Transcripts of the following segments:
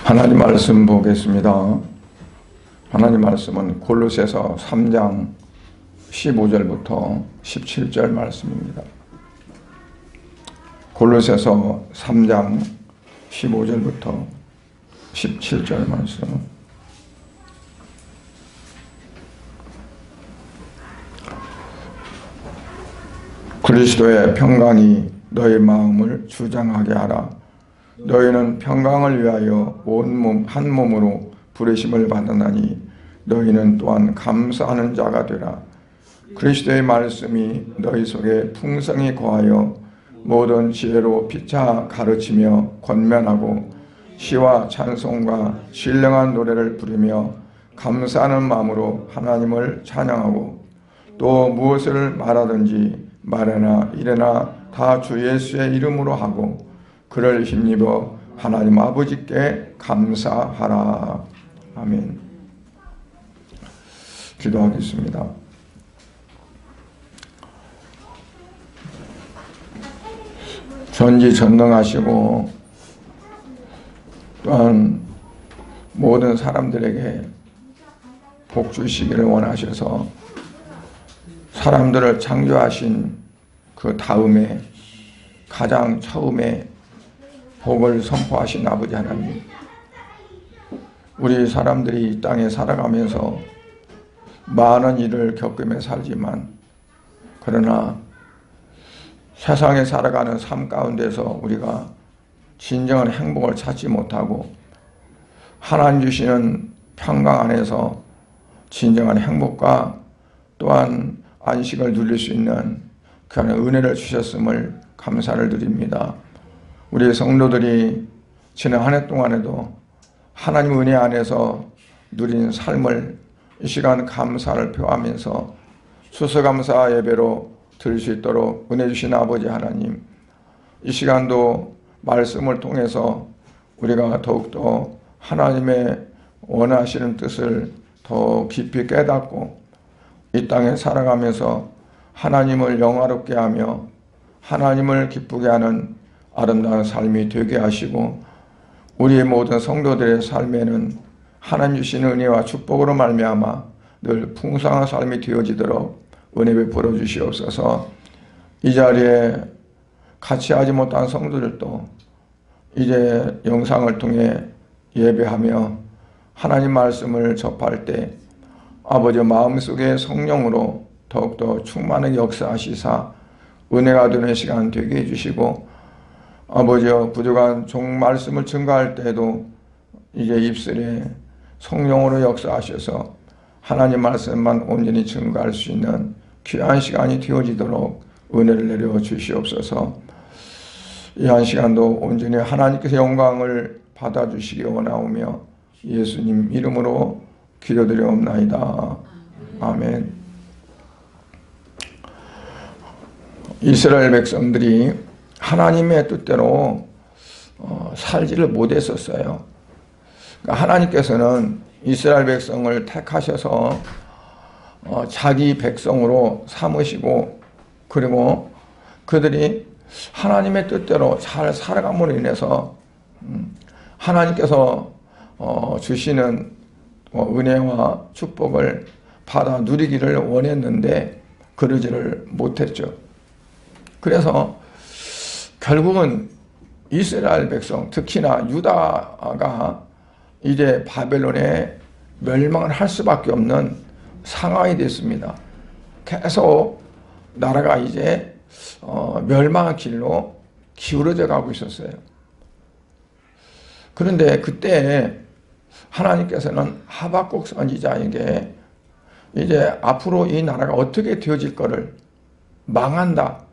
하나님 말씀 보겠습니다. 하나님 말씀은 골로새서 3장 15절부터 17절 말씀입니다. 골로새서 3장 15절부터 17절 말씀. 그리스도의 평강이 너희 마음을 주장하게 하라. 너희는 평강을 위하여 온 몸 한 몸으로 부르심을 받았나니 너희는 또한 감사하는 자가 되라. 그리스도의 말씀이 너희 속에 풍성히 거하여 모든 지혜로 피차 가르치며 권면하고 시와 찬송과 신령한 노래를 부르며 감사하는 마음으로 하나님을 찬양하고 또 무엇을 말하든지 말이나 이래나 다 주 예수의 이름으로 하고 그를 힘입어 하나님 아버지께 감사하라. 아멘. 기도하겠습니다. 전지전능하시고 또한 모든 사람들에게 복 주시기를 원하셔서 사람들을 창조하신 그 다음에 가장 처음에 복을 선포하신 아버지 하나님, 우리 사람들이 이 땅에 살아가면서 많은 일을 겪으며 살지만 그러나 세상에 살아가는 삶 가운데서 우리가 진정한 행복을 찾지 못하고 하나님 주시는 평강 안에서 진정한 행복과 또한 안식을 누릴 수 있는 그 안에 은혜를 주셨음을 감사를 드립니다. 우리 성도들이 지난 한 해 동안에도 하나님 은혜 안에서 누린 삶을 이 시간 감사를 표하면서 추수감사 예배로 드릴 수 있도록 은혜 주신 아버지 하나님, 이 시간도 말씀을 통해서 우리가 더욱더 하나님의 원하시는 뜻을 더 깊이 깨닫고 이 땅에 살아가면서 하나님을 영화롭게 하며 하나님을 기쁘게 하는 아름다운 삶이 되게 하시고 우리의 모든 성도들의 삶에는 하나님 주시는 은혜와 축복으로 말미암아 늘 풍성한 삶이 되어지도록 은혜 베풀어 주시옵소서. 이 자리에 같이 하지 못한 성도들도 이제 영상을 통해 예배하며 하나님 말씀을 접할 때 아버지 마음속에 성령으로 더욱더 충만하게 역사하시사 은혜가 되는 시간 되게 해주시고 아버지여 부족한 종 말씀을 증거할 때에도 이제 입술에 성령으로 역사하셔서 하나님 말씀만 온전히 증거할 수 있는 귀한 시간이 되어지도록 은혜를 내려 주시옵소서. 이 한 시간도 온전히 하나님께서 영광을 받아주시기 원하오며 예수님 이름으로 기도드리옵나이다. 아멘. 이스라엘 백성들이 하나님의 뜻대로 살지를 못했었어요. 그러니까 하나님께서는 이스라엘 백성을 택하셔서 자기 백성으로 삼으시고 그리고 그들이 하나님의 뜻대로 잘 살아감으로 인해서 하나님께서 주시는 은혜와 축복을 받아 누리기를 원했는데 그러지를 못했죠. 그래서 결국은 이스라엘 백성, 특히나 유다가 이제 바벨론에 멸망을 할 수밖에 없는 상황이 됐습니다. 계속 나라가 이제 멸망의 길로 기울어져 가고 있었어요. 그런데 그때 하나님께서는 하박국 선지자에게 이제 앞으로 이 나라가 어떻게 되어질 거를 망한다.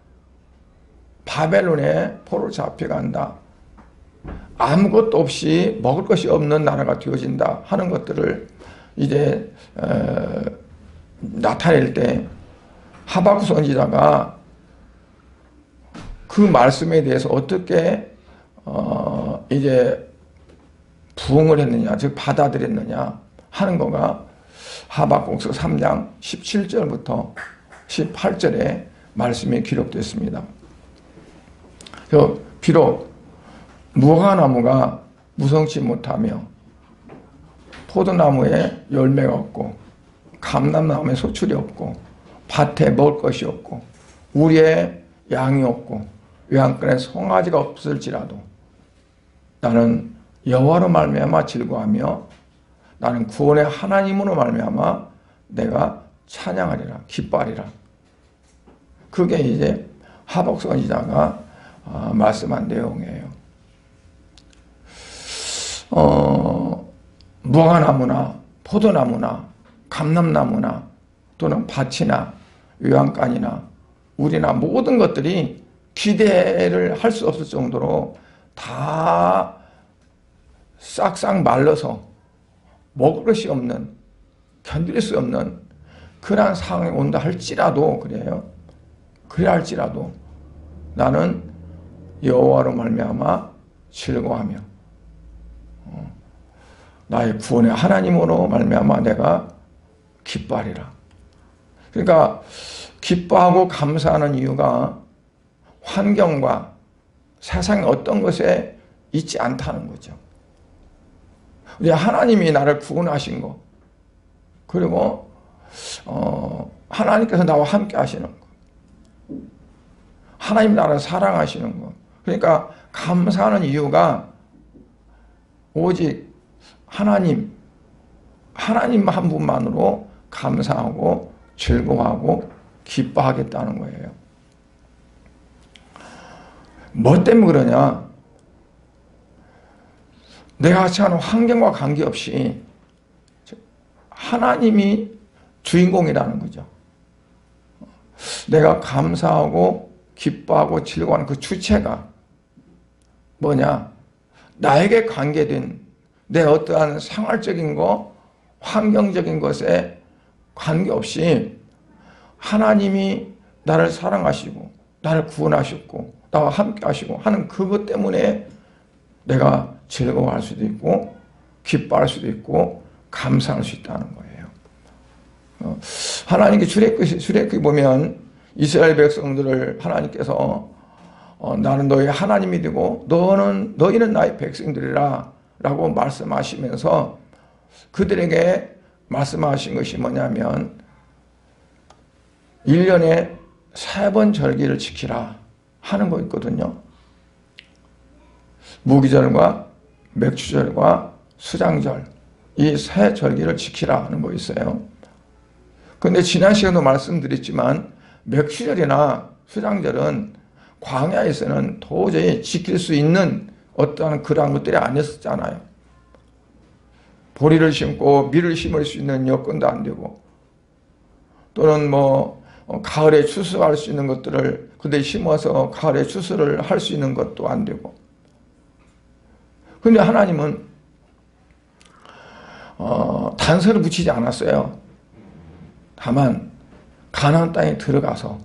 바벨론에 포로 잡혀간다. 아무것도 없이 먹을 것이 없는 나라가 되어진다 하는 것들을 이제 나타낼 때 하박국 선지자가 그 말씀에 대해서 어떻게 이제 부응을 했느냐, 즉 받아들였느냐 하는 거가 하박국서 3장 17절부터 18절에 말씀이 기록됐습니다. 비록 무화과나무가 무성치 못하며 포도나무에 열매가 없고 감람나무에 소출이 없고 밭에 먹을 것이 없고 우리에 양이 없고 외양간에 송아지가 없을지라도 나는 여호와로 말미암아 즐거워하며 나는 구원의 하나님으로 말미암아 내가 찬양하리라 기뻐하리라. 그게 이제 하박국 선지자가 말씀한 내용이에요. 무화과나무나 포도나무나 감람나무나 또는 밭이나 외양간이나 우리나 모든 것들이 기대를 할 수 없을 정도로 다 싹싹 말라서 먹을 것이 없는, 견딜 수 없는 그러한 상황이 온다 할지라도 그래요. 그래 할지라도 나는 여호와로 말미암아 즐거워하며 나의 구원의 하나님으로 말미암아 내가 기뻐하리라. 그러니까 기뻐하고 감사하는 이유가 환경과 세상의 어떤 것에 있지 않다는 거죠. 하나님이 나를 구원하신 거, 그리고 하나님께서 나와 함께 하시는 거, 하나님 나를 사랑하시는 거. 그러니까 감사하는 이유가 오직 하나님 한 분만으로 감사하고 즐거워하고 기뻐하겠다는 거예요. 뭐 때문에 그러냐? 내가 처한 환경과 관계없이 하나님이 주인공이라는 거죠. 내가 감사하고 기뻐하고 즐거워하는 그 주체가 뭐냐? 나에게 관계된 내 어떠한 생활적인 거, 환경적인 것에 관계없이 하나님이 나를 사랑하시고 나를 구원하셨고 나와 함께 하시고 하는 그것 때문에 내가 즐거워할 수도 있고 기뻐할 수도 있고 감사할 수 있다는 거예요. 하나님께 출애굽기 보면 이스라엘 백성들을 하나님께서 나는 너희 하나님이 되고 너희는 나의 백성들이라 라고 말씀하시면서 그들에게 말씀하신 것이 뭐냐면 1년에 3번 절기를 지키라 하는 거 있거든요. 무기절과 맥주절과 수장절 이 3절기를 지키라 하는 거 있어요. 그런데 지난 시간도 말씀드렸지만 맥주절이나 수장절은 광야에서는 도저히 지킬 수 있는 어떠한 그러한 것들이 아니었잖아요. 보리를 심고 밀을 심을 수 있는 여건도 안 되고 또는 가을에 추수할 수 있는 것들을 그때 심어서 가을에 추수를 할 수 있는 것도 안 되고. 그런데 하나님은 단서를 붙이지 않았어요. 다만 가나안 땅에 들어가서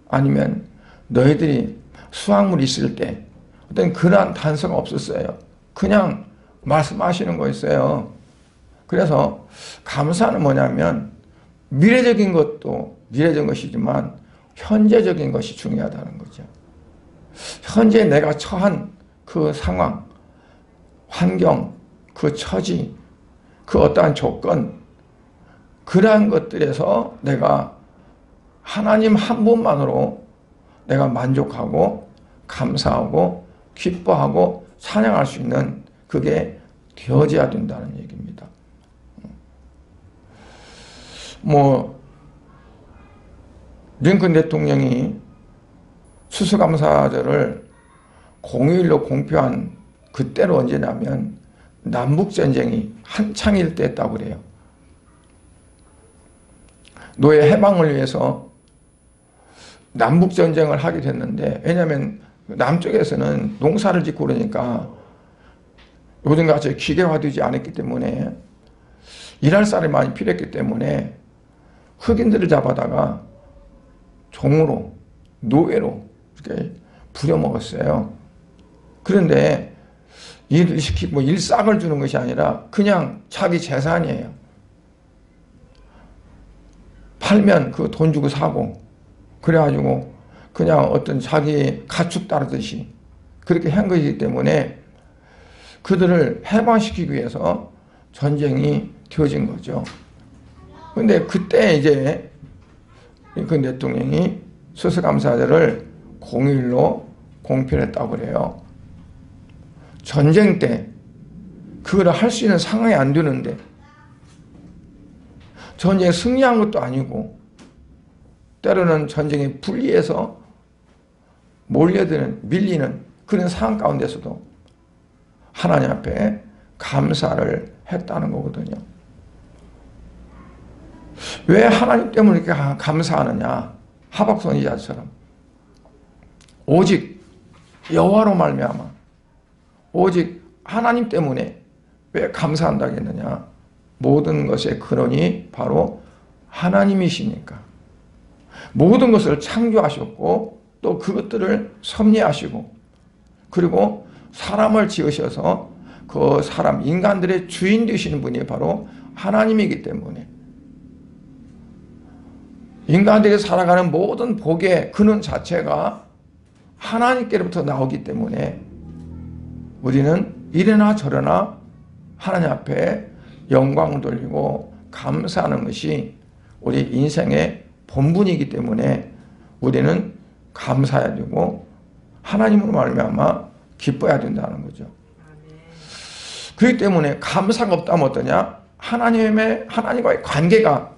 아니면 너희들이 수확물이 있을 때 어떤 그러한 단서가 없었어요. 그냥 말씀하시는 거였어요. 그래서 감사는 뭐냐면 미래적인 것도 미래적인 것이지만 현재적인 것이 중요하다는 거죠. 현재 내가 처한 그 상황, 환경, 그 처지, 그 어떠한 조건, 그러한 것들에서 내가 하나님 한 분만으로 내가 만족하고 감사하고 기뻐하고 찬양할 수 있는 그게 되어져야 된다는 얘기입니다. 링컨 대통령이 추수감사절을 공휴일로 공표한 그때로 언제냐면 남북전쟁이 한창일 때였다고 그래요. 노예 해방을 위해서 남북전쟁을 하게 됐는데 왜냐하면 남쪽에서는 농사를 짓고 그러니까 요즘같이 기계화되지 않았기 때문에 일할 사람이 많이 필요했기 때문에 흑인들을 잡아다가 종으로 노예로 이렇게 부려먹었어요. 그런데 일을 시키고 일상을 주는 것이 아니라 그냥 자기 재산이에요. 팔면 그 돈 주고 사고 그래가지고 그냥 어떤 자기 가축 따르듯이 그렇게 한 것이기 때문에 그들을 해방시키기 위해서 전쟁이 되어진 거죠. 근데 그때 이제 링컨 대통령이 수수감사제를 공휴일로 공표했다고 그래요. 전쟁 때 그걸 할 수 있는 상황이 안 되는데, 전쟁에 승리한 것도 아니고 때로는 전쟁에 불리해서 몰려드는, 밀리는 그런 상황 가운데서도 하나님 앞에 감사를 했다는 거거든요. 왜 하나님 때문에 이렇게 감사하느냐? 하박국 선지자처럼 오직 여호와로 말미암아, 오직 하나님 때문에 왜 감사한다고 했느냐? 모든 것의 근원이 바로 하나님이시니까. 모든 것을 창조하셨고 또 그것들을 섭리하시고, 그리고 사람을 지으셔서 그 사람, 인간들의 주인 되시는 분이 바로 하나님이기 때문에 인간들이 살아가는 모든 복의 근원 자체가 하나님께로부터 나오기 때문에 우리는 이래나 저래나 하나님 앞에 영광을 돌리고 감사하는 것이 우리 인생의 본분이기 때문에 우리는 감사해야 되고 하나님으로 말미암아 기뻐야 된다는 거죠. 그렇기 때문에 감사가 없다면 어떠냐? 하나님과의 관계가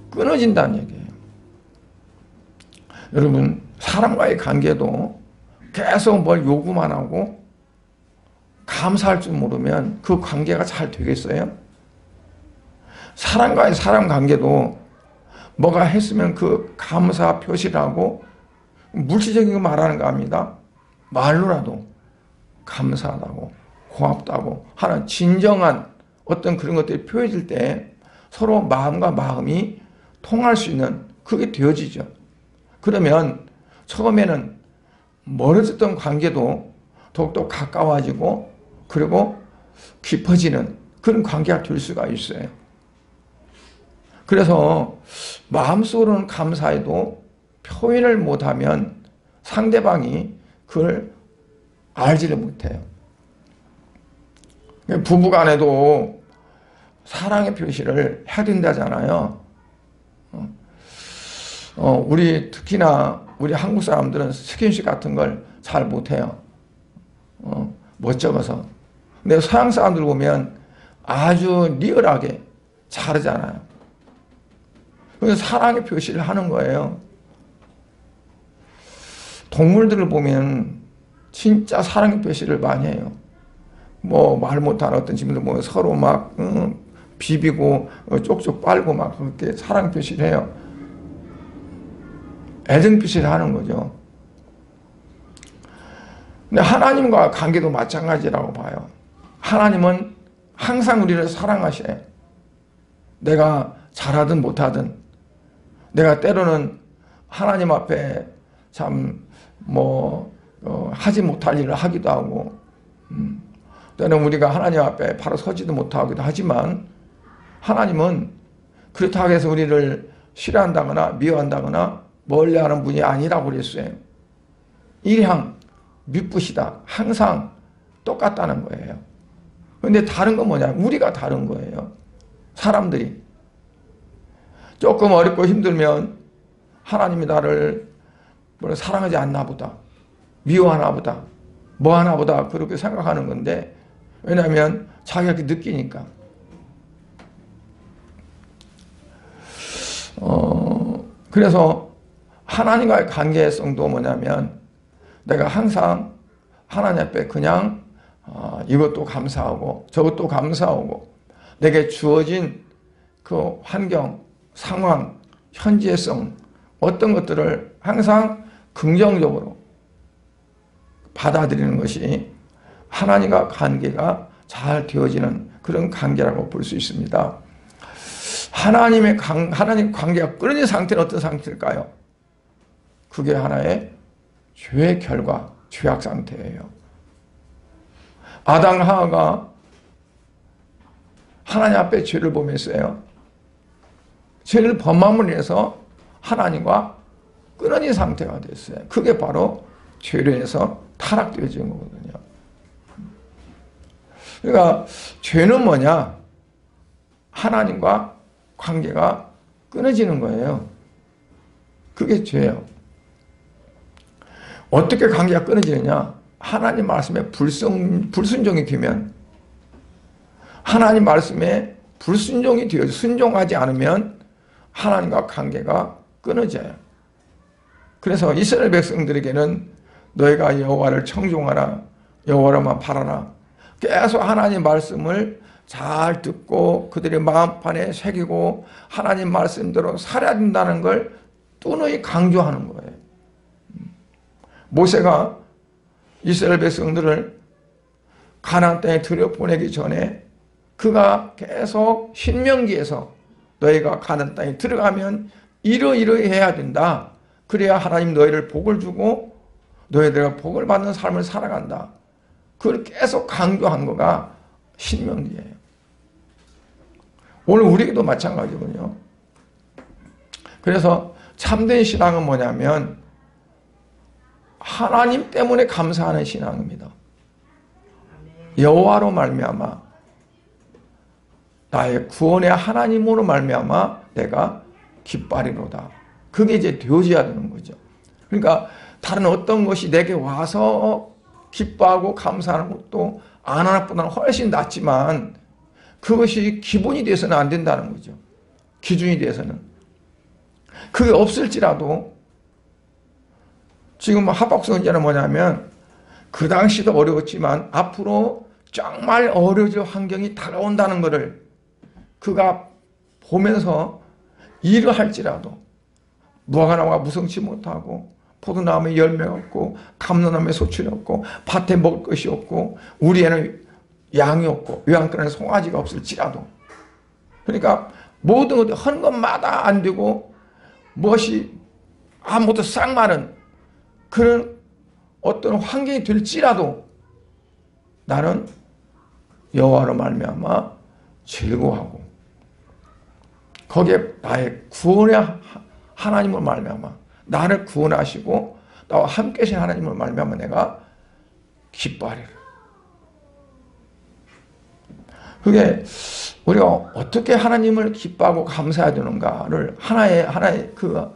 끊어진다는 얘기예요. 여러분, 사람과의 관계도 계속 뭘 요구만 하고 감사할 줄 모르면 그 관계가 잘 되겠어요? 사람과의 사람 관계도 뭐가 했으면 그 감사 표시를 하고 물질적인 거 말하는 거 합니다. 말로라도 감사하다고 고맙다고 하는 진정한 어떤 그런 것들이 표해질 때 서로 마음과 마음이 통할 수 있는 그게 되어지죠. 그러면 처음에는 멀어졌던 관계도 더욱더 가까워지고 그리고 깊어지는 그런 관계가 될 수가 있어요. 그래서 마음속으로는 감사해도 표현을 못하면 상대방이 그걸 알지를 못해요. 부부간에도 사랑의 표시를 해야 된다잖아요. 우리 특히나 우리 한국 사람들은 스킨십 같은 걸 잘 못해요. 못 적어서. 근데 서양 사람들 보면 아주 리얼하게 잘하잖아요. 그래서 사랑의 표시를 하는 거예요. 동물들을 보면 진짜 사랑의 표시를 많이 해요. 뭐 말 못하는 어떤 친구들 보면 서로 막 비비고 쪽쪽 빨고 막 그렇게 사랑 표시를 해요. 애정 표시를 하는 거죠. 근데 하나님과 관계도 마찬가지라고 봐요. 하나님은 항상 우리를 사랑하셔요. 내가 잘하든 못하든, 내가 때로는 하나님 앞에 참 하지 못할 일을 하기도 하고, 때로는 우리가 하나님 앞에 바로 서지도 못하기도 하지만 하나님은 그렇다고 해서 우리를 싫어한다거나 미워한다거나 멀리하는 분이 아니라고 그랬어요. 일향 미쁘시다. 항상 똑같다는 거예요. 그런데 다른 건 뭐냐? 우리가 다른 거예요. 사람들이. 조금 어렵고 힘들면 하나님이 나를 사랑하지 않나 보다. 미워하나 보다. 뭐 하나 보다. 그렇게 생각하는 건데, 왜냐하면 자기가 그렇게 느끼니까. 그래서 하나님과의 관계성도 뭐냐면 내가 항상 하나님 앞에 그냥 이것도 감사하고 저것도 감사하고 내게 주어진 그 환경, 상황, 현재성 어떤 것들을 항상 긍정적으로 받아들이는 것이 하나님과 관계가 잘 되어지는 그런 관계라고 볼 수 있습니다. 하나님 관계가 끊어진 상태는 어떤 상태일까요? 그게 하나의 죄의 결과, 죄악 상태예요. 아담 하와가 하나님 앞에 죄를 범했어요. 죄를 범함으로 인해서 하나님과 끊어진 상태가 됐어요. 그게 바로 죄로 인해서 타락되어진 거거든요. 그러니까 죄는 뭐냐? 하나님과 관계가 끊어지는 거예요. 그게 죄예요. 어떻게 관계가 끊어지느냐? 하나님 말씀에 불순종이 되면, 하나님 말씀에 불순종이 되어 순종하지 않으면 하나님과 관계가 끊어져요. 그래서 이스라엘 백성들에게는 너희가 여호와를 청종하라, 여호와로만 바라라. 계속 하나님 말씀을 잘 듣고 그들의 마음판에 새기고 하나님 말씀대로 살아야 된다는 걸 뚜누이 강조하는 거예요. 모세가 이스라엘 백성들을 가나안 땅에 들여보내기 전에 그가 계속 신명기에서 너희가 가나안 땅에 들어가면 이러이러해야 된다. 그래야 하나님 너희를 복을 주고 너희들과 복을 받는 삶을 살아간다. 그걸 계속 강조한 거가 신명기예요. 오늘 우리에게도 마찬가지군요. 그래서 참된 신앙은 뭐냐면 하나님 때문에 감사하는 신앙입니다. 여호와로 말미암아 나의 구원의 하나님으로 말미암아 내가 기뻐하리로다. 그게 이제 되어져야 되는 거죠. 그러니까 다른 어떤 것이 내게 와서 기뻐하고 감사하는 것도 안 하나보다는 훨씬 낫지만 그것이 기본이 돼서는 안 된다는 거죠. 기준이 돼서는. 그게 없을지라도 지금 하박국 선지자는 뭐냐면 그 당시도 어려웠지만 앞으로 정말 어려워질 환경이 다가온다는 것을 그가 보면서 일을 할지라도 무화과나무가 무성치 못하고 포도나무에 열매가 없고 감로나무에 소출이 없고 밭에 먹을 것이 없고 우리에는 양이 없고 요양간에 송아지가 없을지라도 그러니까 모든 것들 하는 것마다 안 되고 무엇이 아무것도 쌍마른 그런 어떤 환경이 될지라도 나는 여호와로 말미암아 즐거워하고 거기에 나의 구원의 하나님으로 말미암아 나를 구원하시고 나와 함께 하신 하나님으로 말미암아 내가 기뻐하리라. 그게 우리가 어떻게 하나님을 기뻐하고 감사해야 되는가를 하나의 그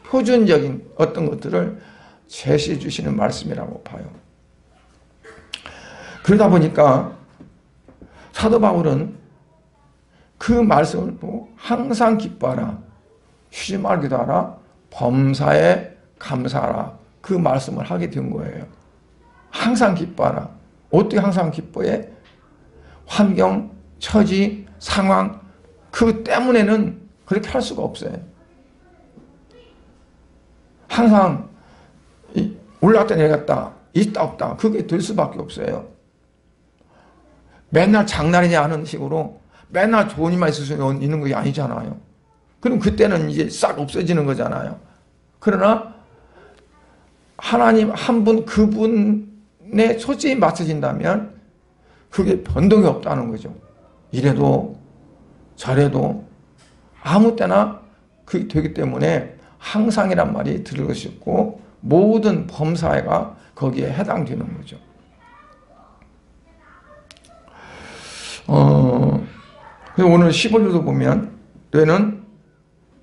표준적인 어떤 것들을 제시해 주시는 말씀이라고 봐요. 그러다 보니까 사도 바울은 그 말씀을 보고 항상 기뻐하라, 쉬지 말기도 하라, 범사에 감사하라 그 말씀을 하게 된 거예요. 항상 기뻐하라. 어떻게 항상 기뻐해? 환경, 처지, 상황 그 때문에는 그렇게 할 수가 없어요. 항상 올라갔다 내려갔다 있다 없다 그게 될 수밖에 없어요. 맨날 장난이냐 하는 식으로 맨날 좋은 일만 있을 수 있는 것이 아니잖아요. 그럼 그때는 이제 싹 없어지는 거잖아요. 그러나 하나님 한 분 그분의 초점이 맞춰진다면 그게 변동이 없다는 거죠. 이래도 저래도 아무 때나 그게 되기 때문에 항상이란 말이 들을 것이 없고 모든 범사가 거기에 해당되는 거죠. 그래서 오늘 15절도 보면 너희는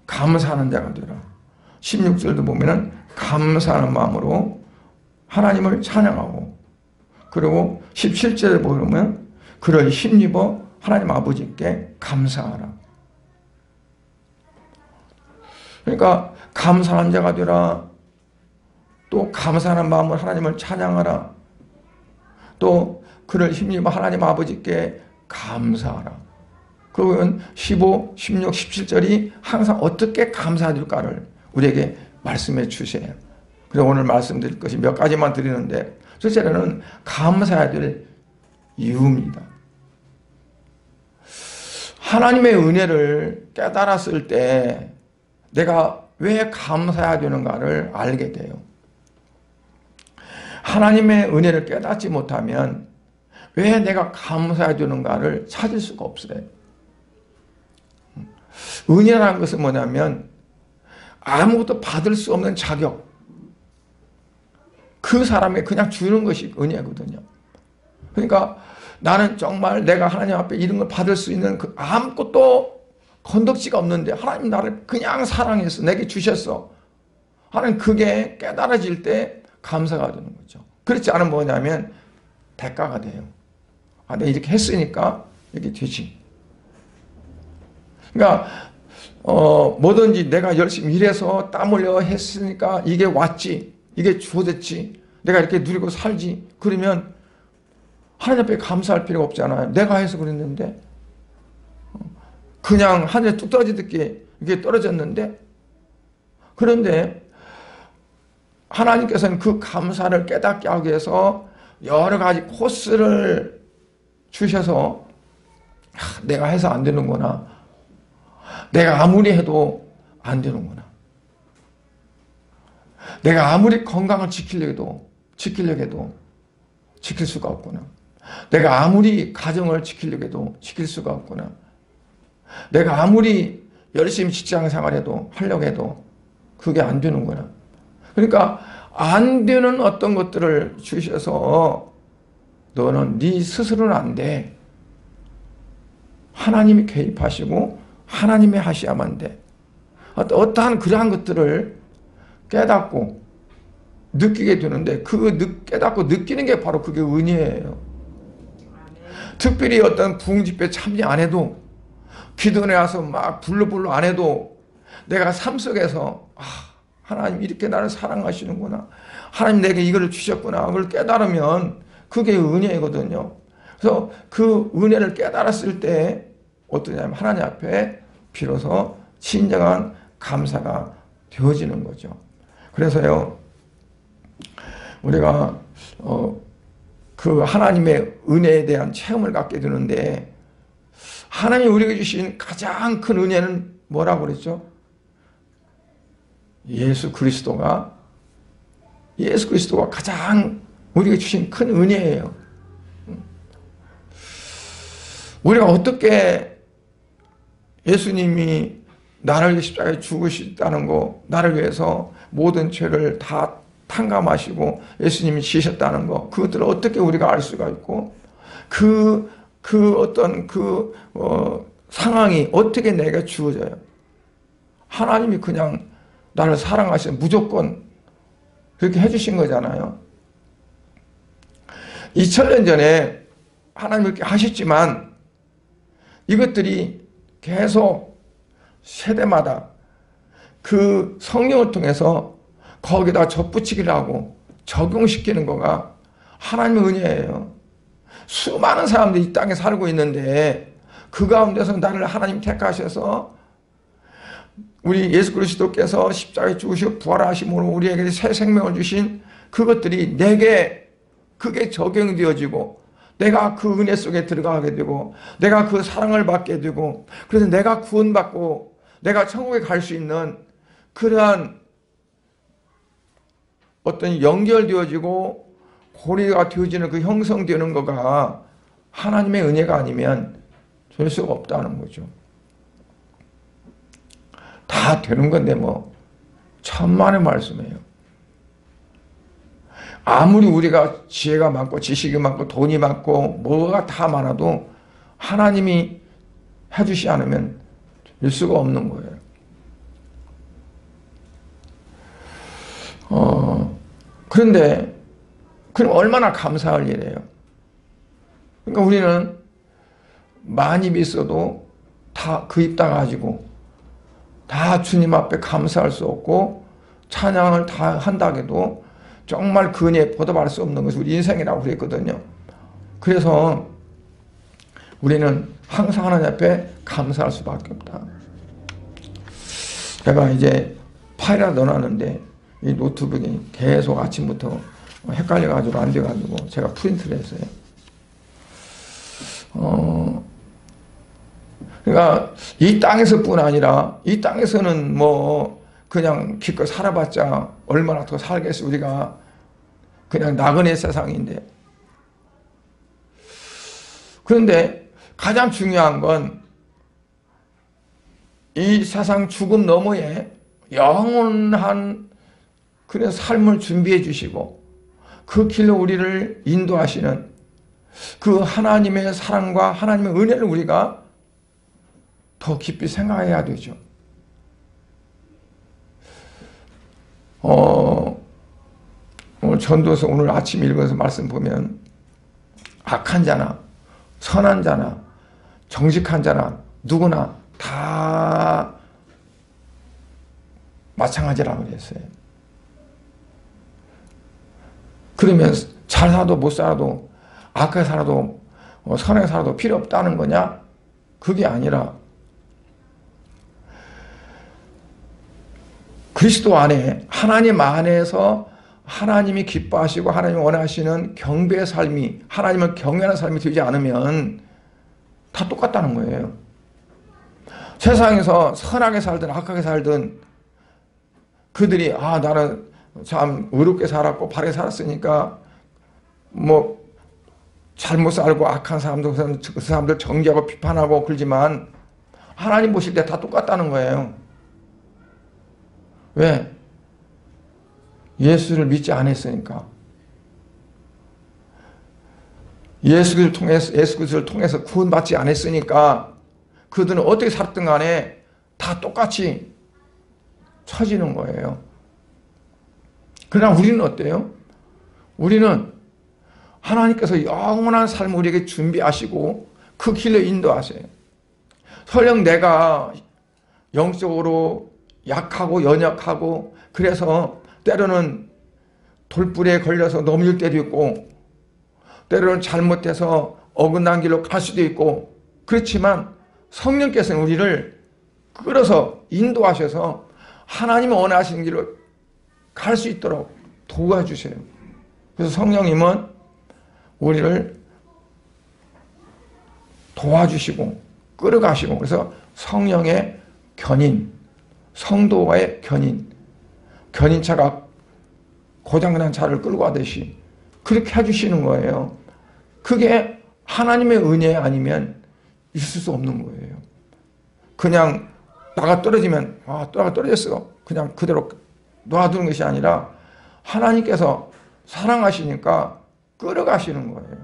감사하는 자가 되라. 16절도 보면은 감사하는 마음으로 하나님을 찬양하고 그리고 17절에 보면 그를 힘입어 하나님 아버지께 감사하라. 그러니까 감사하는 자가 되라. 또 감사하는 마음으로 하나님을 찬양하라. 또 그를 힘입어 하나님 아버지께 감사하라. 그건 15, 16, 17절이 항상 어떻게 감사드릴까를 우리에게 말씀해 주세요. 그래서 오늘 말씀드릴 것이 몇 가지만 드리는데 첫째는 감사해야 될 이유입니다. 하나님의 은혜를 깨달았을 때 내가 왜 감사해야 되는가를 알게 돼요. 하나님의 은혜를 깨닫지 못하면 왜 내가 감사해야 되는가를 찾을 수가 없어요. 은혜라는 것은 뭐냐면 아무것도 받을 수 없는 자격 그 사람에 그냥 주는 것이 은혜거든요. 그러니까 나는 정말 내가 하나님 앞에 이런 걸 받을 수 있는 그 아무것도 건덕지가 없는데 하나님 나를 그냥 사랑해서 내게 주셨어 하는 그게 깨달아질 때 감사가 되는 거죠. 그렇지 않으면 뭐냐면 대가가 돼요. 아, 내가 이렇게 했으니까 이렇게 되지. 그러니까 뭐든지 내가 열심히 일해서 땀 흘려 했으니까 이게 왔지, 이게 주어졌지, 내가 이렇게 누리고 살지. 그러면 하나님 앞에 감사할 필요가 없잖아요. 내가 해서 그랬는데 그냥 하늘에 뚝 떨어지듯이 이게 떨어졌는데, 그런데 하나님께서는 그 감사를 깨닫게 하기 위해서 여러 가지 코스를 주셔서 내가 해서 안 되는구나, 내가 아무리 해도 안 되는구나, 내가 아무리 건강을 지키려고 해도 지킬 수가 없구나, 내가 아무리 가정을 지키려고 해도 지킬 수가 없구나, 내가 아무리 열심히 직장 생활해도 하려고 해도 그게 안 되는구나. 그러니까 안 되는 어떤 것들을 주셔서 너는 네 스스로는 안 돼, 하나님이 개입하시고 하나님이 하셔야만 돼. 어떠한 그러한 것들을 깨닫고 느끼게 되는데, 그 깨닫고 느끼는 게 바로 그게 은혜예요. 특별히 어떤 부흥집회 참여 안 해도, 기도에 와서 막 불러불러 안 해도 내가 삶 속에서 하나님 이렇게 나를 사랑하시는구나, 하나님 내게 이거를 주셨구나, 그걸 깨달으면 그게 은혜거든요. 그래서 그 은혜를 깨달았을 때 어떠냐면 하나님 앞에 비로소 진정한 감사가 되어지는 거죠. 그래서요, 우리가 그 하나님의 은혜에 대한 체험을 갖게 되는데, 하나님이 우리에게 주신 가장 큰 은혜는 뭐라고 그랬죠? 예수 그리스도가 가장 우리에게 주신 큰 은혜예요. 우리가 어떻게 예수님이 나를 위해 십자가에 죽으셨다는 거, 나를 위해서 모든 죄를 다 탕감하시고 예수님이 지셨다는 거, 그것들을 어떻게 우리가 알 수가 있고, 그 어떤 상황이 어떻게 내게 주어져요? 하나님이 그냥 나를 사랑하시는, 무조건 그렇게 해주신 거잖아요. 2000년 전에 하나님 이렇게 하셨지만 이것들이 계속 세대마다 그 성령을 통해서 거기다 접붙이기를 하고 적용시키는 거가 하나님의 은혜예요. 수많은 사람들이 이 땅에 살고 있는데 그 가운데서 나를 하나님 택하셔서 우리 예수 그리스도께서 십자가에 죽으시고 부활하심으로 우리에게 새 생명을 주신 그것들이 내게 그게 적용되어지고 내가 그 은혜 속에 들어가게 되고 내가 그 사랑을 받게 되고, 그래서 내가 구원받고 내가 천국에 갈 수 있는 그러한 어떤 연결되어지고 고리가 되어지는 그 형성되는 거가 하나님의 은혜가 아니면 될 수가 없다는 거죠. 다 되는 건데 뭐 천만의 말씀이에요. 아무리 우리가 지혜가 많고 지식이 많고 돈이 많고 뭐가 다 많아도 하나님이 해주시 않으면 될 수가 없는 거예요. 그런데 그럼 얼마나 감사할 일이에요. 그러니까 우리는 많이 있어도 다 그 입 다 가지고 다 주님 앞에 감사할 수 없고 찬양을 다 한다 해도 정말 그 은혜에 보답할 수 없는 것이 우리 인생이라고 그랬거든요. 그래서 우리는 항상 하나님 앞에 감사할 수밖에 없다. 제가 이제 파일을 넣어놨는데 이 노트북이 계속 아침부터 헷갈려가지고 안 돼가지고 제가 프린트를 했어요. 그러니까 이 땅에서뿐 아니라 이 땅에서는 뭐 그냥 기껏 살아봤자 얼마나 더 살겠어. 우리가 그냥 나그네 세상인데. 그런데 가장 중요한 건 이 세상 죽음 너머에 영원한 그런 삶을 준비해 주시고 그 길로 우리를 인도하시는 그 하나님의 사랑과 하나님의 은혜를 우리가 더 깊이 생각해야 되죠. 오늘 전도서 오늘 아침 읽어서 말씀 보면 악한 자나 선한 자나 정직한 자나 누구나 다 마찬가지라고 그랬어요. 그러면 잘 살아도 못 살아도 악하게 살아도 선하게 살아도 필요 없다는 거냐? 그게 아니라 그리스도 안에 하나님 안에서 하나님이 기뻐하시고 하나님이 원하시는 경배의 삶이 하나님을 경외하는 삶이 되지 않으면 다 똑같다는 거예요. 세상에서 선하게 살든 악하게 살든 그들이 나는 참 의롭게 살았고 바르게 살았으니까 뭐 잘못 살고 악한 사람들 그 사람들 정죄하고 비판하고 그러지만 하나님 보실 때 다 똑같다는 거예요. 왜? 예수를 믿지 않았으니까. 예수 그리스도를 통해서 구원받지 않았으니까 그들은 어떻게 살았든 간에 다 똑같이 처지는 거예요. 그러나 우리는 어때요? 우리는 하나님께서 영원한 삶을 우리에게 준비하시고 그 길로 인도하세요. 설령 내가 영적으로 약하고 연약하고 그래서 때로는 돌불에 걸려서 넘어질 때도 있고 때로는 잘못해서 어긋난 길로 갈 수도 있고 그렇지만 성령께서는 우리를 끌어서 인도하셔서 하나님이 원하시는 길로 갈 수 있도록 도와주세요. 그래서 성령님은 우리를 도와주시고 끌어가시고 그래서 성령의 견인, 성도와의 견인, 견인차가 고장난 차를 끌고 가듯이 그렇게 해주시는 거예요. 그게 하나님의 은혜 아니면 있을 수 없는 거예요. 그냥 나가 떨어지면 나가 떨어졌어. 그냥 그대로 놔두는 것이 아니라 하나님께서 사랑하시니까 끌어가시는 거예요.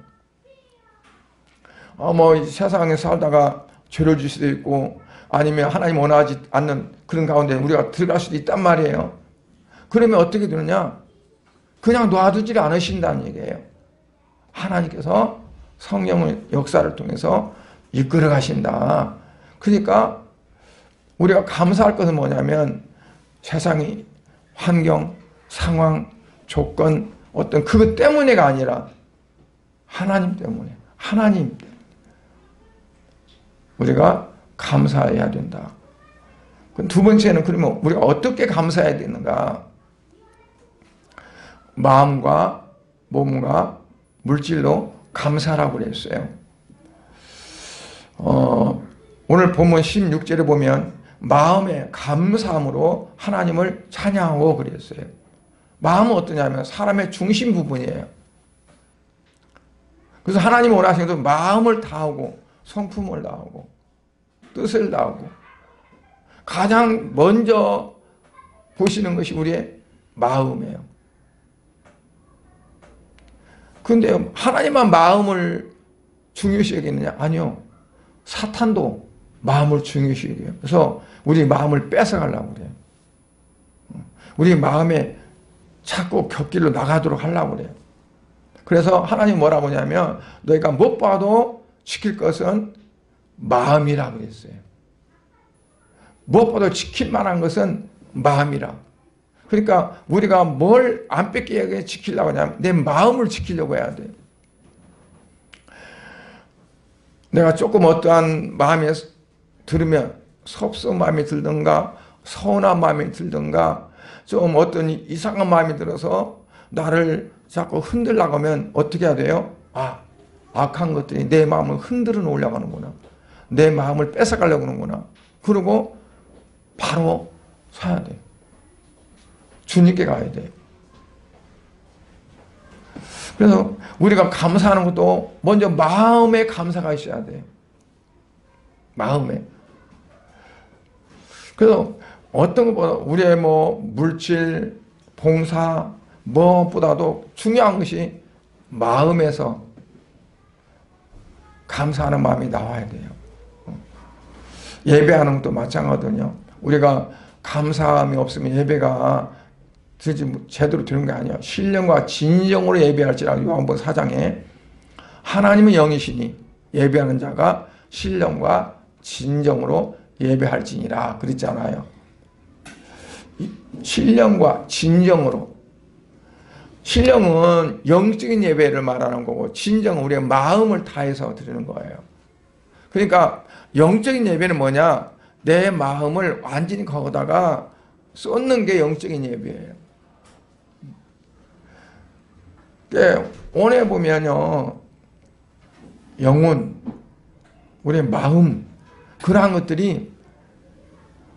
뭐 세상에 살다가 죄를 질 수도 있고 아니면 하나님 원하지 않는 그런 가운데 우리가 들어갈 수도 있단 말이에요. 그러면 어떻게 되느냐? 그냥 놔두지 않으신다는 얘기예요. 하나님께서 성령의 역사를 통해서 이끌어 가신다. 그러니까 우리가 감사할 것은 뭐냐면 세상이 환경, 상황, 조건 어떤 그것 때문에가 아니라 하나님 때문에 하나님 때문에 우리가 감사해야 된다. 두 번째는 그러면 우리가 어떻게 감사해야 되는가? 마음과 몸과 물질로 감사라고 그랬어요. 오늘 본문 16절에 보면 마음의 감사함으로 하나님을 찬양하고 그랬어요. 마음은 어떠냐면 사람의 중심 부분이에요. 그래서 하나님 원하시는 것은 마음을 다하고 성품을 다하고 뜻을 다하고 가장 먼저 보시는 것이 우리의 마음이에요. 그런데 하나님만 마음을 중요시 여기느냐? 아니요. 사탄도 마음을 중요시 여겨요. 그래서 우리 마음을 뺏어가려고 그래요. 우리 마음에 자꾸 곁길로 나가도록 하려고 그래요. 그래서 하나님 뭐라고 하냐면 너희가 못 봐도 지킬 것은 마음이라고 했어요. 무엇보다 지킬 만한 것은 마음이라. 그러니까 우리가 뭘 안 뺏기게 지키려고 하냐면 내 마음을 지키려고 해야 돼요. 내가 조금 어떠한 마음이 들으면 섭섭한 마음이 들든가 서운한 마음이 들든가 좀 어떤 이상한 마음이 들어서 나를 자꾸 흔들려고 하면 어떻게 해야 돼요? 악한 것들이 내 마음을 흔들어 놓으려고 하는구나. 내 마음을 뺏어가려고 하는구나. 그리고 바로 서야 돼요. 주님께 가야 돼요. 그래서 우리가 감사하는 것도 먼저 마음에 감사가 있어야 돼요. 마음에. 그래서 어떤 것보다 우리의 물질, 봉사, 무엇보다도 중요한 것이 마음에서 감사하는 마음이 나와야 돼요. 예배하는 것도 마찬가지거든요. 우리가 감사함이 없으면 예배가 제대로 되는 게 아니에요. 신령과 진정으로 예배할지라고 요한복음 4장에 하나님의 영이시니 예배하는 자가 신령과 진정으로 예배할지니라 그랬잖아요. 신령과 진정으로. 신령은 영적인 예배를 말하는 거고 진정은 우리의 마음을 다해서 드리는 거예요. 그러니까 영적인 예배는 뭐냐? 내 마음을 완전히 거기다가 쏟는 게 영적인 예배예요. 오늘 보면요, 영혼, 우리의 마음, 그러한 것들이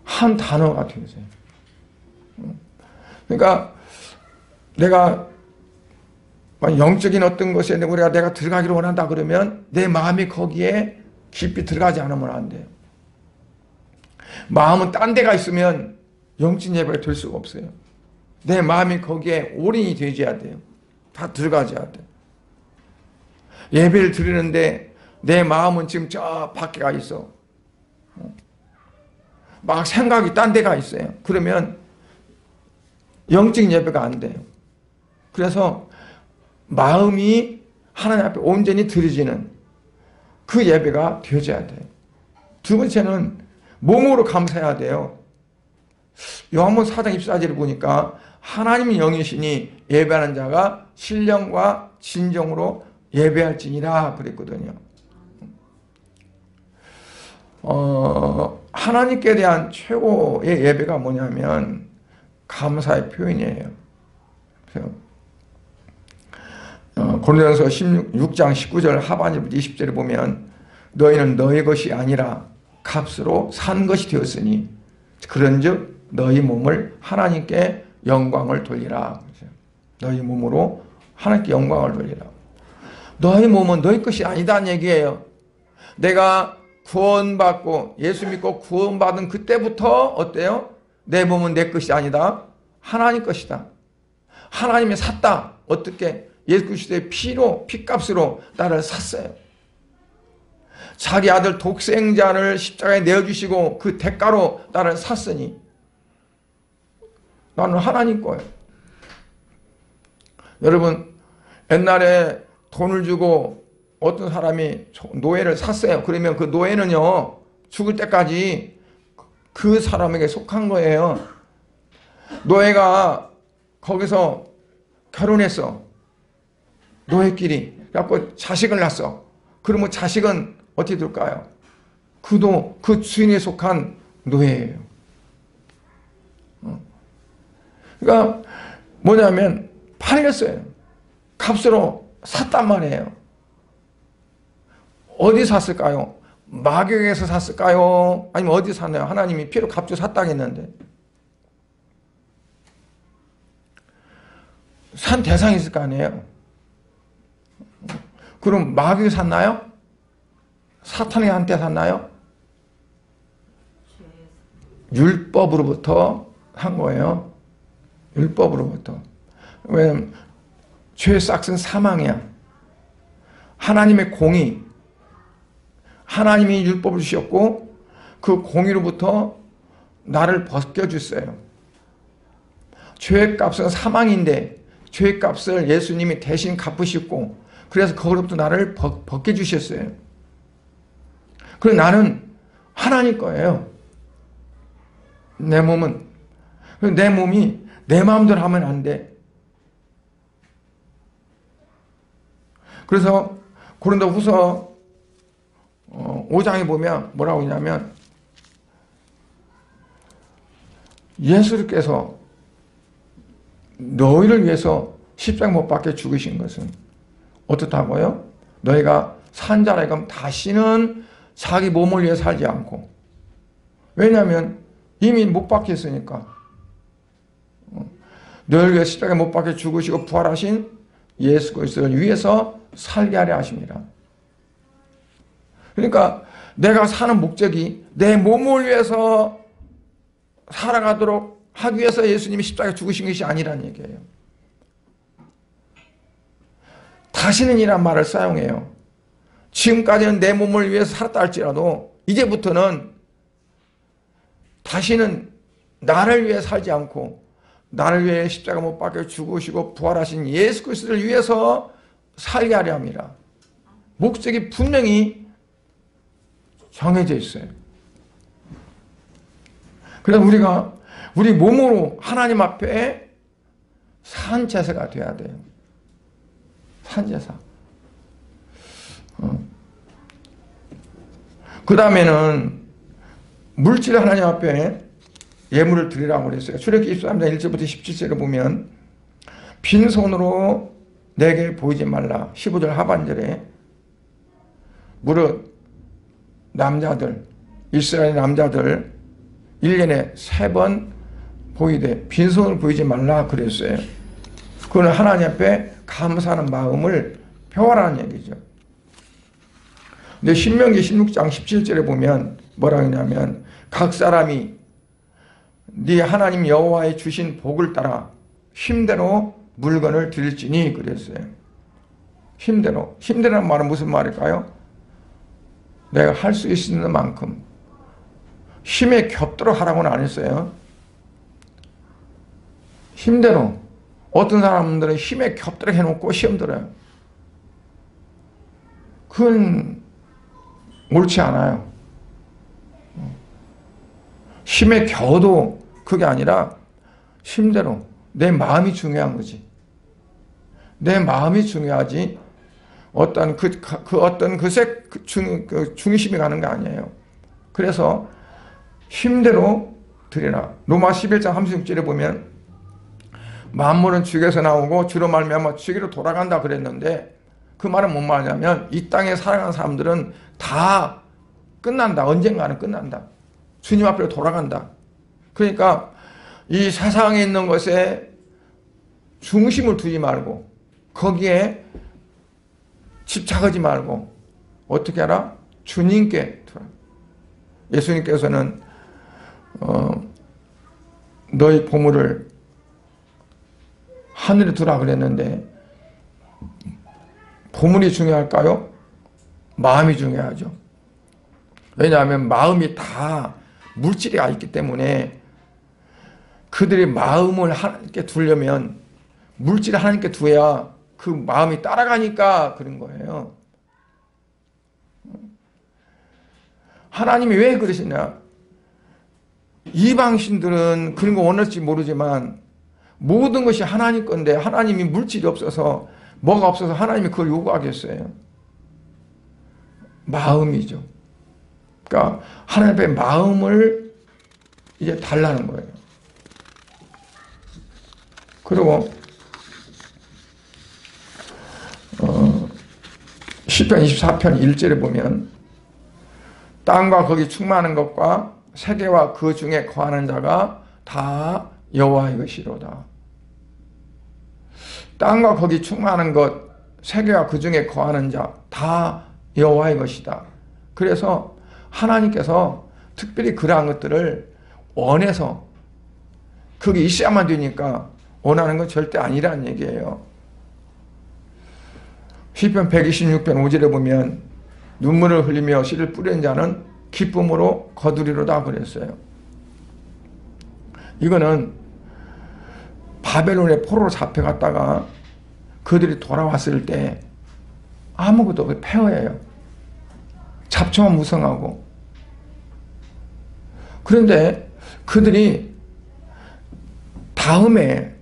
한 단어가 되어져요. 그러니까 내가 영적인 어떤 것에 내가 들어가기를 원한다 그러면 내 마음이 거기에 깊이 들어가지 않으면 안 돼요. 마음은 딴 데가 있으면 영적인 예배가 될 수가 없어요. 내 마음이 거기에 올인이 되어야 돼요. 다 들어가져야 돼. 예배를 드리는데 내 마음은 지금 저 밖에 가 있어. 막 생각이 딴 데가 있어요. 그러면 영적인 예배가 안 돼요. 그래서 마음이 하나님 앞에 온전히 드려지는 그 예배가 되어져야 돼요. 두 번째는 몸으로 감사해야 돼요. 요한복음 4장 24절을 보니까 하나님의 영이시니 예배하는 자가 신령과 진정으로 예배할지니라 그랬거든요. 하나님께 대한 최고의 예배가 뭐냐면 감사의 표현이에요. 고린도전서 16장 19절 하반절부터 20절을 보면 너희는 너희 것이 아니라 값으로 산 것이 되었으니 그런즉 너희 몸을 하나님께 영광을 돌리라. 너희 몸으로 하나님께 영광을 돌리라. 너희 몸은 너희 것이 아니다는 얘기예요. 내가 구원받고 예수 믿고 구원받은 그때부터 어때요? 내 몸은 내 것이 아니다. 하나님 것이다. 하나님이 샀다. 어떻게? 예수 그리스도의 피로, 피값으로 나를 샀어요. 자기 아들 독생자를 십자가에 내어주시고 그 대가로 나를 샀으니 나는 하나님 거예요. 여러분, 옛날에 돈을 주고 어떤 사람이 노예를 샀어요. 그러면 그 노예는요, 죽을 때까지 그 사람에게 속한 거예요. 노예가 거기서 결혼했어. 노예끼리. 그래갖고 자식을 낳았어. 그러면 자식은 어떻게 될까요? 그도 그 주인에 속한 노예예요. 그러니까 뭐냐면 팔렸어요. 값으로 샀단 말이에요. 어디 샀을까요? 마귀에서 샀을까요? 아니면 어디 샀나요? 하나님이 피로 값주고 샀다고 했는데. 산 대상이 있을 거 아니에요? 그럼 마귀가 샀나요? 사탄이 한테 샀나요? 율법으로부터 한 거예요. 율법으로부터. 왜냐면 죄의 싹은 사망이야. 하나님의 공의, 하나님이 율법을 주셨고 그 공의로부터 나를 벗겨주세요. 죄의 값은 사망인데 죄의 값을 예수님이 대신 갚으셨고 그래서 거기로부터 나를 벗겨주셨어요. 그래서 나는 하나님 거예요. 내 몸은. 내 몸이 내 마음대로 하면 안 돼. 그래서 고린도후서 5장에 보면 뭐라고 하냐면 예수께서 너희를 위해서 십자가 못 박혀 죽으신 것은 어떻다고요? 너희가 산 자라 그럼 다시는 자기 몸을 위해 살지 않고, 왜냐하면 이미 못 박혔으니까. 너희를 위해 십자가에 못 박혀 죽으시고 부활하신 예수 그리스도를 위해서 살게 하려 하십니다. 그러니까 내가 사는 목적이 내 몸을 위해서 살아가도록 하기 위해서 예수님이 십자가에 죽으신 것이 아니라는 얘기예요. 다시는 이란 말을 사용해요. 지금까지는 내 몸을 위해서 살았다 할지라도 이제부터는 다시는 나를 위해 살지 않고 나를 위해 십자가 못 박혀 죽으시고 부활하신 예수 그리스도를 위해서 살게 하려 합니다. 목적이 분명히 정해져 있어요. 그래서 우리가 우리 몸으로 하나님 앞에 산제사가 돼야 돼요. 산제사. 그 다음에는 물질 하나님 앞에 예물을 드리라고 그랬어요. 출애굽기 23장 1절부터 17절을 보면 빈손으로 내게 보이지 말라. 15절 하반절에 무릇 남자들 이스라엘 남자들 1년에 3번 보이되 빈손을 보이지 말라 그랬어요. 그거는 하나님 앞에 감사하는 마음을 표하라는 얘기죠. 근데 신명기 16장 17절에 보면 뭐라 하냐면 각 사람이 네 하나님 여호와의 주신 복을 따라 힘대로 물건을 드릴지니 그랬어요. 힘대로. 힘대라는 말은 무슨 말일까요? 내가 할 수 있는 만큼 힘에 겹도록 하라고는 안 했어요. 힘대로. 어떤 사람들은 힘에 겹도록 해놓고 시험 들어요. 그건 옳지 않아요. 힘에 겨도 그게 아니라 힘대로. 내 마음이 중요한 거지. 내 마음이 중요하지 어떤 중심이 가는 거 아니에요. 그래서 힘대로 드리라. 로마 11장 36절에 보면 만물은 죽에서 나오고 주로 말미암아 죽이로 돌아간다 그랬는데 그 말은 뭔 말이냐면 이 땅에 살아가는 사람들은 다 끝난다. 언젠가는 끝난다. 주님 앞으로 돌아간다. 그러니까 이 세상에 있는 것에 중심을 두지 말고 거기에 집착하지 말고 어떻게 하라? 주님께 두라. 예수님께서는 너희 보물을 하늘에 두라 그랬는데 보물이 중요할까요? 마음이 중요하죠. 왜냐하면 마음이 다 물질이 있기 때문에 그들의 마음을 하나님께 두려면 물질을 하나님께 두어야 그 마음이 따라가니까 그런 거예요. 하나님이 왜 그러시냐? 이방신들은 그런 거 원할지 모르지만 모든 것이 하나님 건데 하나님이 물질이 없어서 뭐가 없어서 하나님이 그걸 요구하겠어요? 마음이죠. 그러니까 하나님 앞에 마음을 이제 달라는 거예요. 그리고 시편 24편 1절에 보면 땅과 거기 충만한 것과 세계와 그 중에 거하는 자가 다 여호와의 것이로다. 땅과 거기 충만한 것, 세계와 그 중에 거하는 자 다 여호와의 것이다. 그래서 하나님께서 특별히 그러한 것들을 원해서 그게 있어야만 되니까 원하는 건 절대 아니라는 얘기예요. 시편 126편 5절에 보면 눈물을 흘리며 씨를 뿌리는 자는 기쁨으로 거두리로다 그랬어요. 이거는 바벨론의 포로로 잡혀갔다가 그들이 돌아왔을 때 아무것도 없고 폐허예요. 잡초만 무성하고. 그런데 그들이 다음에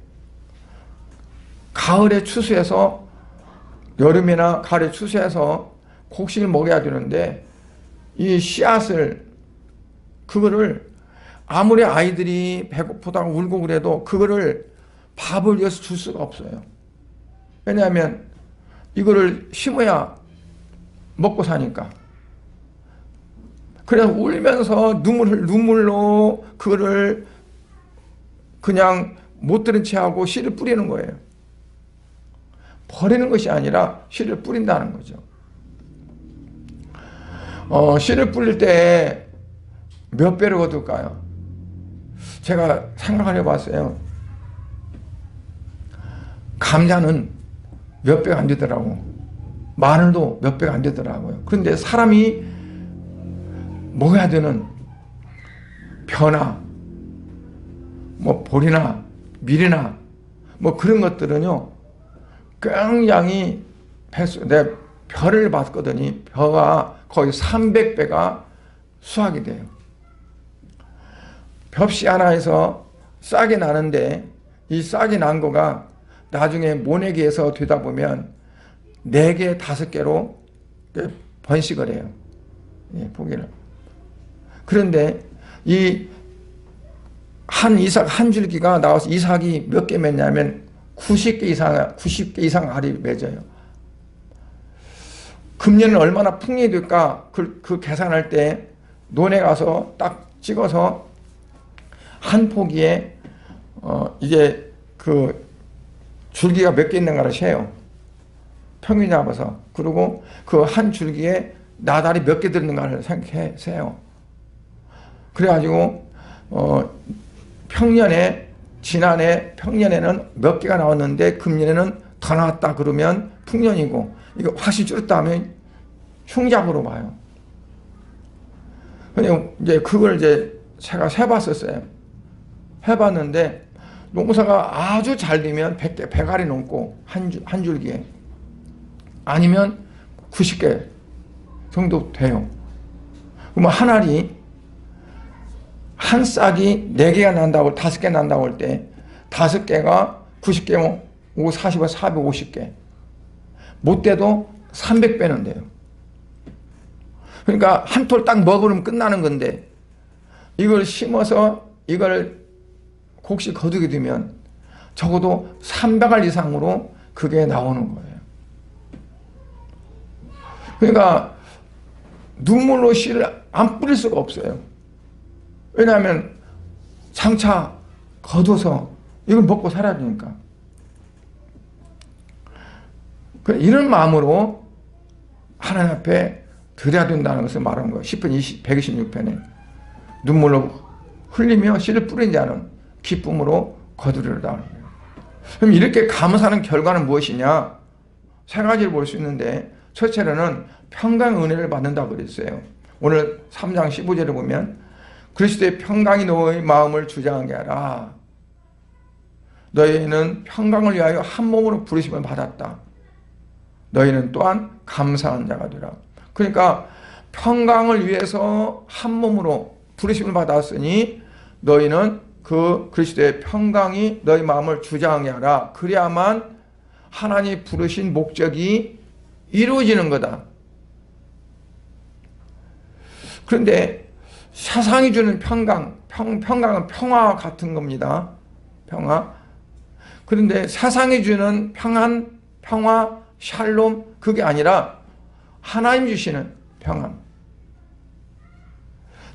가을에 추수해서 여름이나 가을에 추수해서 곡식을 먹여야 되는데 이 씨앗을 그거를 아무리 아이들이 배고프다고 울고 그래도 그거를 밥을 위해서 줄 수가 없어요. 왜냐하면 이거를 심어야 먹고 사니까. 그래서 울면서 눈물로 그거를 그냥 못 들은 채 하고 씨를 뿌리는 거예요. 버리는 것이 아니라 씨를 뿌린다는 거죠. 씨를 뿌릴 때 몇 배를 거둘까요? 제가 생각을 해봤어요. 감자는 몇 배가 안 되더라고. 마늘도 몇 배가 안 되더라고요. 그런데 사람이 먹어야 되는 벼나 뭐 보리나 밀이나 뭐 그런 것들은요 굉장히 내 벼를 봤거든요. 벼가 거의 300배가 수확이 돼요. 벽씨 하나에서 싹이 나는데 이 싹이 난 거가 나중에 모내기에서 되다 보면 4개, 5개로 번식을 해요. 예, 포기를. 그런데 이 한 이삭 한 줄기가 나와서 이삭이 몇 개 맺냐면 90개 이상 알이 맺어요. 금년은 얼마나 풍년이 될까 그 계산할 때 논에 가서 딱 찍어서 한 포기에 이제 그 줄기가 몇 개 있는가를 세요. 평균 잡아서. 그리고 그 한 줄기에 나달이 몇 개 들었는가를 생각해 세요. 그래가지고 지난해 평년에는 몇 개가 나왔는데 금년에는 더 나왔다 그러면 풍년이고, 이거 확실히 줄었다 하면 흉작으로 봐요. 근데 이제 그걸 이제 제가 세봤었어요. 해봤는데 농사가 아주 잘 되면 100개, 100알이 넘고 한 줄기에, 아니면 90개 정도 돼요. 그러면 한 알이 한 싹이 4개가 난다고 5개 난다고 할 때 5개가 90개면 40에 450개. 못돼도 300배는 돼요. 그러니까 한 톨 딱 먹으면 끝나는 건데, 이걸 심어서 이걸 곡식 거두게 되면 적어도 300알 이상으로 그게 나오는 거예요. 그러니까 눈물로 씨를 안 뿌릴 수가 없어요. 왜냐하면 장차 거둬서 이걸 먹고 살아야 되니까. 이런 마음으로 하나님 앞에 드려야 된다는 것을 말한 거예요. 10편 126편에 눈물로 흘리며 씨를 뿌린 자는 기쁨으로 거두리로다. 그럼 이렇게 감사하는 결과는 무엇이냐? 3가지를 볼 수 있는데, 첫째로는 평강 은혜를 받는다고 그랬어요. 오늘 3장 15절을 보면 그리스도의 평강이 너의 마음을 주장하게 하라. 너희는 평강을 위하여 한 몸으로 부르심을 받았다. 너희는 또한 감사한 자가 되라. 그러니까 평강을 위해서 한 몸으로 부르심을 받았으니 너희는 그 그리스도의 평강이 너희 마음을 주장하게 하라. 그래야만 하나님이 부르신 목적이 이루어지는 거다. 그런데 세상이 주는 평강은 평화 같은 겁니다. 평화. 그런데 세상이 주는 평안, 평화, 샬롬, 그게 아니라 하나님 주시는 평안.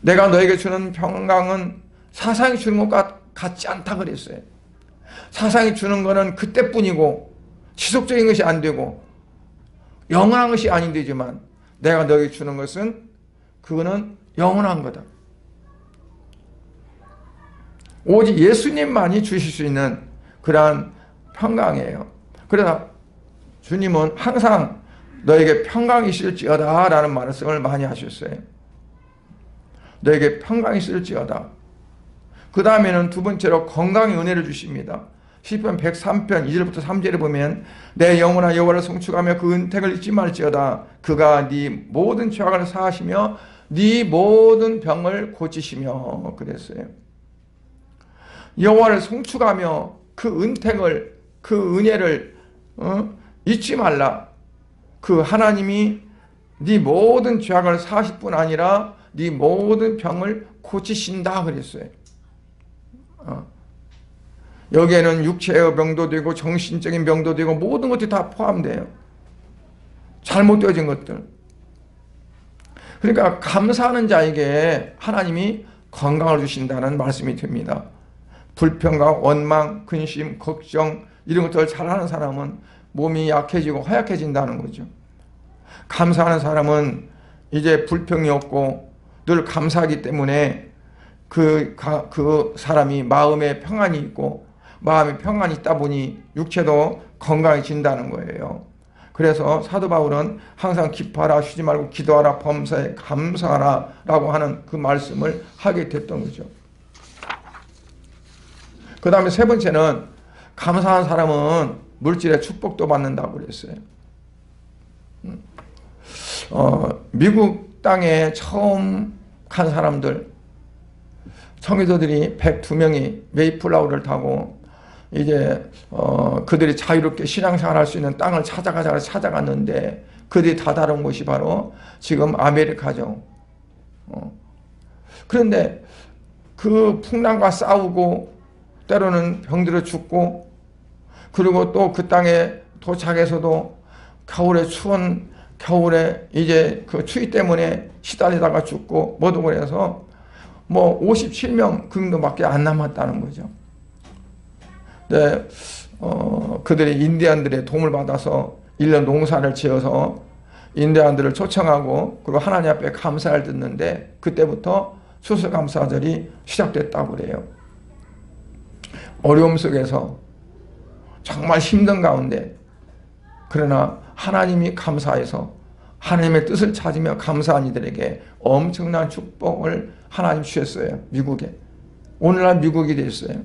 내가 너에게 주는 평강은 세상이 주는 것 같지 않다 그랬어요. 세상이 주는 거는 그때뿐이고 지속적인 것이 안 되고 영원한 것이 아닌 되지만, 내가 너에게 주는 것은 그거는 영원한 거다. 오직 예수님만이 주실 수 있는 그러한 평강이에요. 그러나 주님은 항상 너에게 평강이 있을지어다 라는 말씀을 많이 하셨어요. 너에게 평강이 있을지어다. 그 다음에는 두 번째로 건강의 은혜를 주십니다. 시편 103편 2절부터 3절에 보면 내 영혼아 여호와를 송축하며 그 은택을 잊지 말지어다. 그가 네 모든 죄악을 사하시며 네 모든 병을 고치시며 그랬어요. 여호와를 송축하며 그 은택을, 그 은혜를 잊지 말라. 그 하나님이 네 모든 죄악을 사하실 뿐 아니라 네 모든 병을 고치신다 그랬어요. 여기에는 육체의 병도 되고 정신적인 병도 되고 모든 것들이 다 포함돼요. 잘못되어진 것들. 그러니까 감사하는 자에게 하나님이 건강을 주신다는 말씀이 됩니다. 불평과 원망, 근심, 걱정 이런 것들을 잘하는 사람은 몸이 약해지고 허약해진다는 거죠. 감사하는 사람은 이제 불평이 없고 늘 감사하기 때문에 그 사람이 마음에 평안이 있고, 마음에 평안이 있다 보니 육체도 건강해진다는 거예요. 그래서 사도 바울은 항상 기뻐하라, 쉬지 말고 기도하라, 범사에 감사하라 라고 하는 그 말씀을 하게 됐던 거죠. 그 다음에 세 번째는 감사한 사람은 물질의 축복도 받는다고 그랬어요. 미국 땅에 처음 간 사람들, 성도들이 102명이 메이플라워를 타고 이제 그들이 자유롭게 신앙생활할 수 있는 땅을 찾아갔는데 그들이 다다른 곳이 바로 지금 아메리카죠. 그런데 그 풍랑과 싸우고 때로는 병들어 죽고, 그리고 또 그 땅에 도착해서도 겨울에 추운 겨울에 이제 그 추위 때문에 시달리다가 죽고 뭐도 그래서 뭐 57명 그 정도밖에 안 남았다는 거죠. 네, 그들이 인디안들의 도움을 받아서 1년 농사를 지어서 인디안들을 초청하고 그리고 하나님 앞에 감사를 듣는데 그때부터 추수감사절이 시작됐다고 그래요. 어려움 속에서 정말 힘든 가운데 그러나 하나님이 감사해서 하나님의 뜻을 찾으며 감사한 이들에게 엄청난 축복을 하나님 주셨어요. 미국에. 오늘날 미국이 됐어요.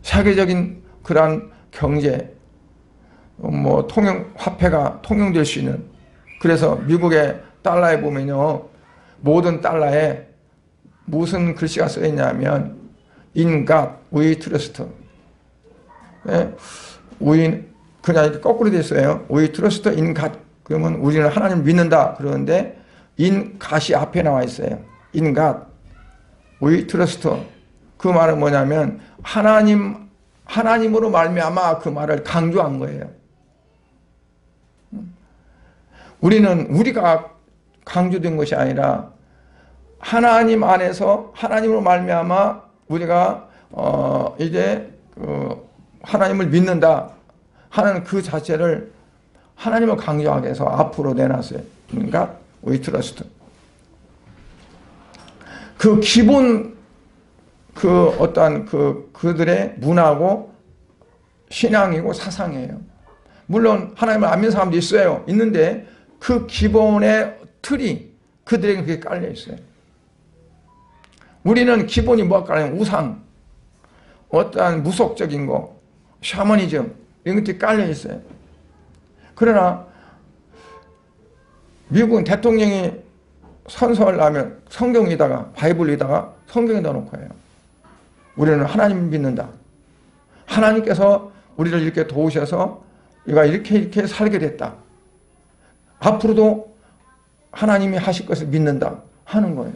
세계적인 그러한 경제, 화폐가 통용될 수 있는, 그래서 미국의 달러에 보면요, 모든 달러에 무슨 글씨가 써 있냐면 In God we trust. 네? 그냥 이렇게 거꾸로 되어 있어요. We trust in God. 그러면 우리는 하나님을 믿는다. 그러는데 in God이 앞에 나와 있어요. In God we trust. 그 말은 뭐냐면 하나님으로 말미암아 그 말을 강조한 거예요. 우리가 강조된 것이 아니라 하나님 안에서 하나님으로 말미암아 우리가 이제 하나님을 믿는다 하는 그 자체를 하나님을 강조하게 해서 앞으로 내놨어요. 그러니까 we trust. 그 기본 어떠한 그들의 문화고 신앙이고 사상이에요. 물론 하나님을 안 믿는 사람도 있어요. 있는데 그 기본의 틀이 그들에게 그게 깔려 있어요. 우리는 기본이 뭐가 깔려 있는 우상, 어떠한 무속적인 거, 샤머니즘 이런 것들이 깔려 있어요. 그러나 미국은 대통령이 선서를 하면 성경에다가 바이블에다가 성경에다 놓고 해요. 우리는 하나님을 믿는다. 하나님께서 우리를 이렇게 도우셔서 우리가 이렇게 살게 됐다. 앞으로도 하나님이 하실 것을 믿는다 하는 거예요.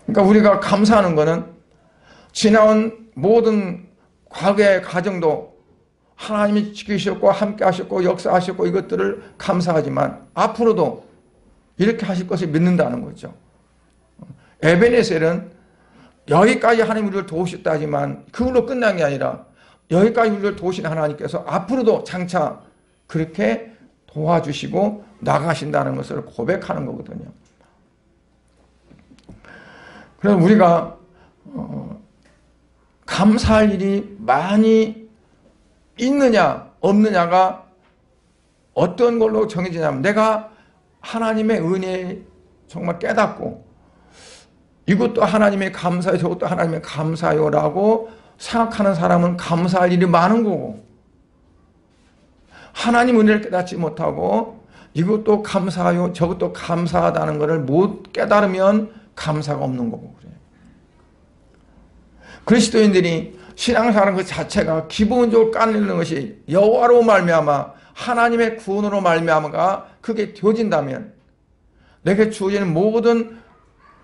그러니까 우리가 감사하는 것은 지나온 모든 과거의 가정도 하나님이 지키셨고 함께 하셨고 역사하셨고 이것들을 감사하지만 앞으로도 이렇게 하실 것을 믿는다는 거죠. 에베네셀은 여기까지 하나님이 우리를 도우셨다 하지만 그걸로 끝난 게 아니라 여기까지 우리를 도우신 하나님께서 앞으로도 장차 그렇게 도와주시고 나가신다는 것을 고백하는 거거든요. 그래서 우리가 감사할 일이 많이 있느냐 없느냐가 어떤 걸로 정해지냐면 내가 하나님의 은혜에 정말 깨닫고 이것도 하나님의 감사요 저것도 하나님의 감사요라고 생각하는 사람은 감사할 일이 많은 거고, 하나님 은혜를 깨닫지 못하고 이것도 감사요 저것도 감사하다는 것을 못 깨달으면 감사가 없는 거고 그래요. 그리스도인들이 신앙생활 그 자체가 기본적으로 깔리는 것이 여호와로 말미암아 하나님의 구원으로 말미암아가 그게 되어진다면 내게 주어지는 모든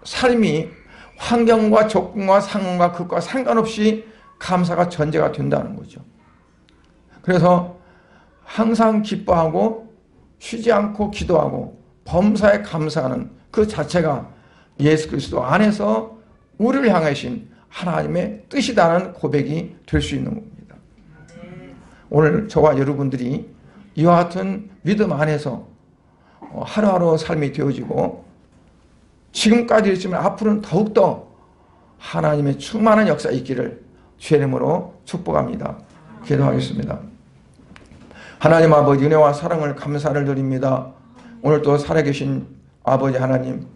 삶이 환경과 조건과 상황과 그것과 상관없이 감사가 전제가 된다는 거죠. 그래서 항상 기뻐하고 쉬지 않고 기도하고 범사에 감사하는 그 자체가 예수 그리스도 안에서 우리를 향하신 하나님의 뜻이라는 고백이 될 수 있는 겁니다. 오늘 저와 여러분들이 이와 같은 믿음 안에서 하루하루 삶이 되어지고 지금까지 있지만 앞으로는 더욱더 하나님의 충만한 역사 있기를 주의 이름으로 축복합니다. 기도하겠습니다. 하나님 아버지 은혜와 사랑을 감사를 드립니다. 오늘 또 살아계신 아버지 하나님,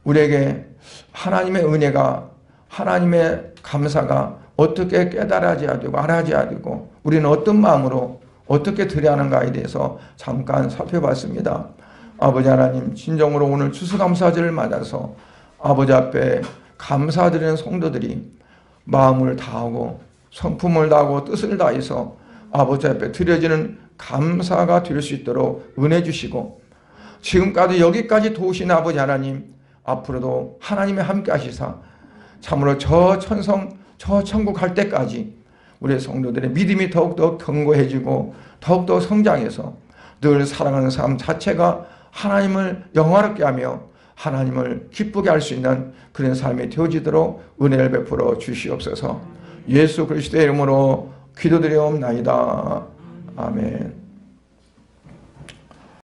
우리에게 하나님의 은혜가, 하나님의 감사가 어떻게 깨달아져야 되고 알아져야 되고 우리는 어떤 마음으로 어떻게 드려야 하는가에 대해서 잠깐 살펴봤습니다. 아버지 하나님, 진정으로 오늘 추수감사절을 맞아서 아버지 앞에 감사드리는 성도들이 마음을 다하고 성품을 다하고 뜻을 다해서 아버지 앞에 드려지는 감사가 될 수 있도록 은혜 주시고, 지금까지 여기까지 도우신 아버지 하나님, 앞으로도 하나님이 함께 하시사 참으로 저 천국 갈 때까지 우리 성도들의 믿음이 더욱더 견고해지고 더욱더 성장해서 늘 사랑하는 삶 자체가 하나님을 영화롭게 하며 하나님을 기쁘게 할 수 있는 그런 삶이 되어지도록 은혜를 베풀어 주시옵소서. 예수 그리스도의 이름으로 기도드리옵나이다. 아멘.